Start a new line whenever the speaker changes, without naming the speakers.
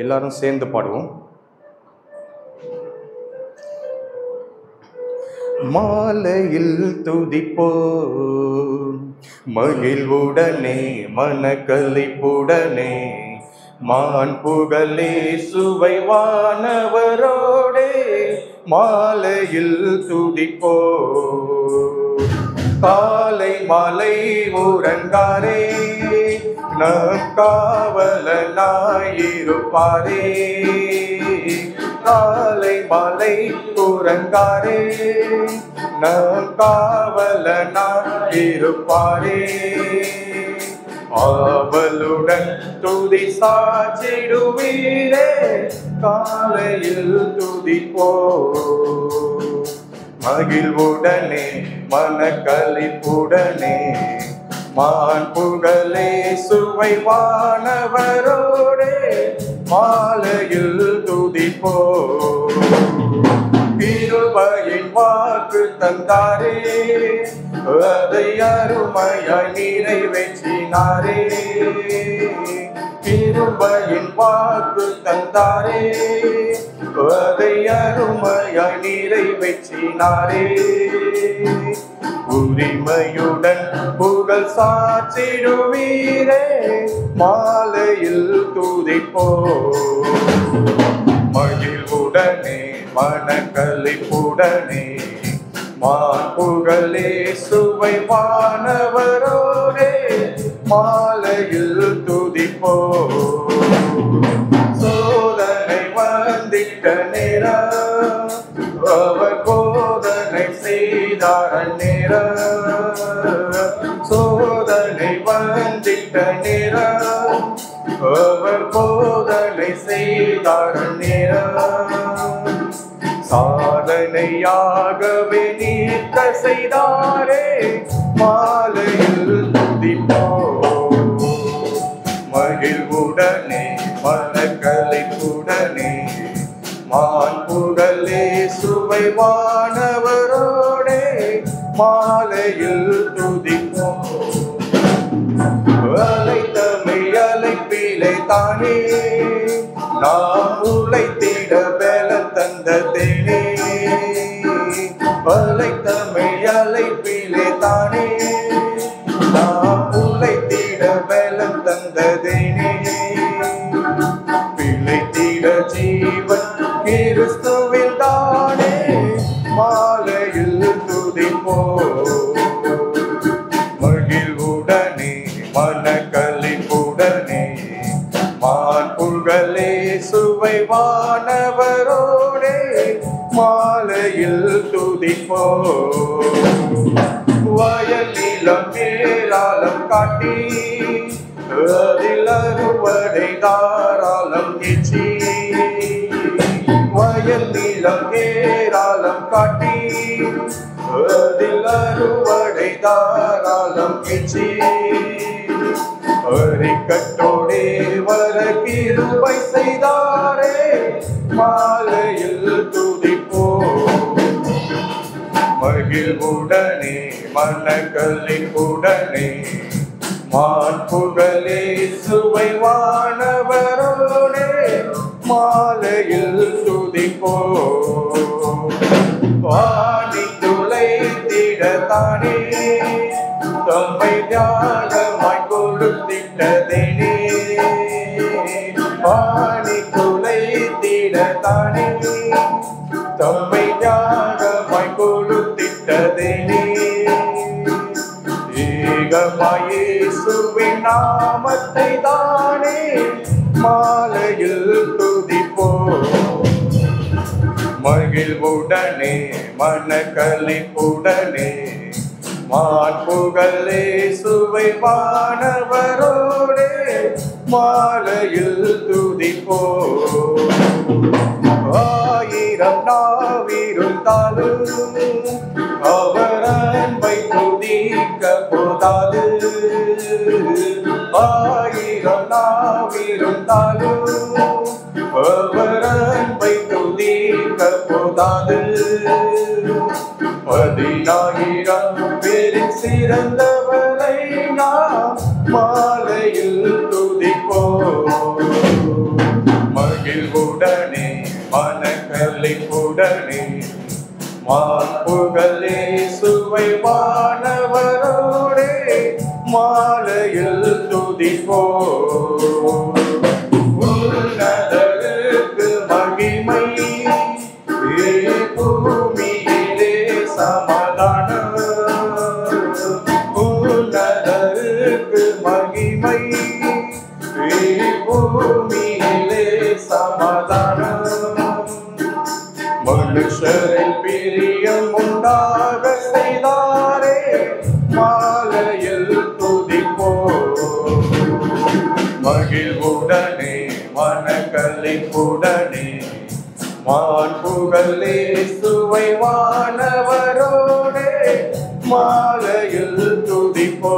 எல்லாரும் சேர்ந்து பாடுவோம். மாலையில் துதிப்போம் மகிழ்வுடனே மனக்களிப்புடனே, மான் புகழே சுவை வானவரோடே மாலையில் துதிப்போம். காலை மாலை உறங்காரே நம் காவலனாயிருப்பாரே, காலை மாலை உறங்காரே நம் காவலனாயிருப்பாரே. ஆவலுடன் துதி சாற்றிடுவீரே காலையில் துதிப்போ, மகிழ்வுடனே மனக்களிப்புடனே, மான் புகழே சுவை வானவரோடே மாலையில் துதிப்போ. கிருபையின் வாக்கு தந்தாரே அதை அருமையாய் நிறைவேற்றினாரே, கிருபையின் வாக்கு தந்தாரே அதை அருமையாய் நிறைவேற்றினாரே. உரிமையுடன் புகழ் சாற்றிடுவீரே மாலையில் துதிப்போ, மகிழ்வுடனே மனக்களிப்புடனே, மான் புகழே சுவை வானவரோடே மாலையில் துதிப்போ. சோதனை வந்திட்ட நேரம் அவர் போதனை செய்தார் நேரம், சோதனை வந்திட்ட நேரம் அவர் போதனை செய்தார் நேரம், சாதனையாகவே நீக்க செய்தாரே மாலையில் துதிப்போ, மகிழ்வுடனே மனக்களிப்புடனே, மான் புகழே சுவை வானவரோடே மாலையில் துதிப்போ. அழைத்தமை அழைப்பிலே தானே நாம் உழைத்திட பலன் தந்த தேனே, அழைத்தமை அழைப்பிலே தானே நாம் உழைத்திட பலன் தந்த தேனே, பிழைத்திட ஜீவன் கிறிஸ்துவில் தானே மாலையில் துதிப்போ, மகிழ்வுடனே மனக்களிப்புடனே, மான் புகழே சுவை வானவரோடே மாலையில் துதிப்போ. வயல் நிலம் ஏராளம் காட்டி அதில் அறுவடை தாராளம் ஏற்றி, வயல் நிலம் ஏராளம் காட்டி அதில் அறுவடை தாராளம் ஏற்றி, அரிக்கட்டோடே வர கிருபை செய்தாரே மாலையில் துதிப்போ, மகிழ்வுடனே மனக்களிப்புடனே, மான் புகழே சுவை வானவரோடே மாலையில் துதிப்போ. வாணி துளை திடத்தானே தம்மை தியாகமாய் கொடுத்திட்டதேனே, வாணி துளை திடத்தானே தம்மை தியாகமாய் கொடுத்திட்டதேனே, ஏகமாய் இயேசுவின் நாமத்தை தானே மாலையில் துதிப்போ, மகிழ்வுடனே மனக்களிப்புடனே, மான் புகழே சுவை வானவரோடே மாலையில் துதிப்போ. ஆயிரம் நாவிருந்தாலும் அவர் அன்பை துதிக்க போதாது, ஆயிரம் நாவிருந்தாலும் அவர் அன்பை துதிக்க போதாது, 10,000 பேரில் சிறந்தவரை நாம் மாலையில் துதிப்போம். உடனே மாண்புகளே சுவை வானவரோடே மாலையில் துதிப்போ உன்னதருக்கு மகிமை பூமியிலே சமாதானம் உன்னதருக்கு மகிமை பூமியிலே சமாதானம் மனுஷரில் பிரியம் உண்டாக செய்தாரே மாலையில் துதிப்போ மகிழ்வுடனே மனக்களிப்புடனே மாண்புகளே சுவை வானவரோடே மாலையில் துதிப்போ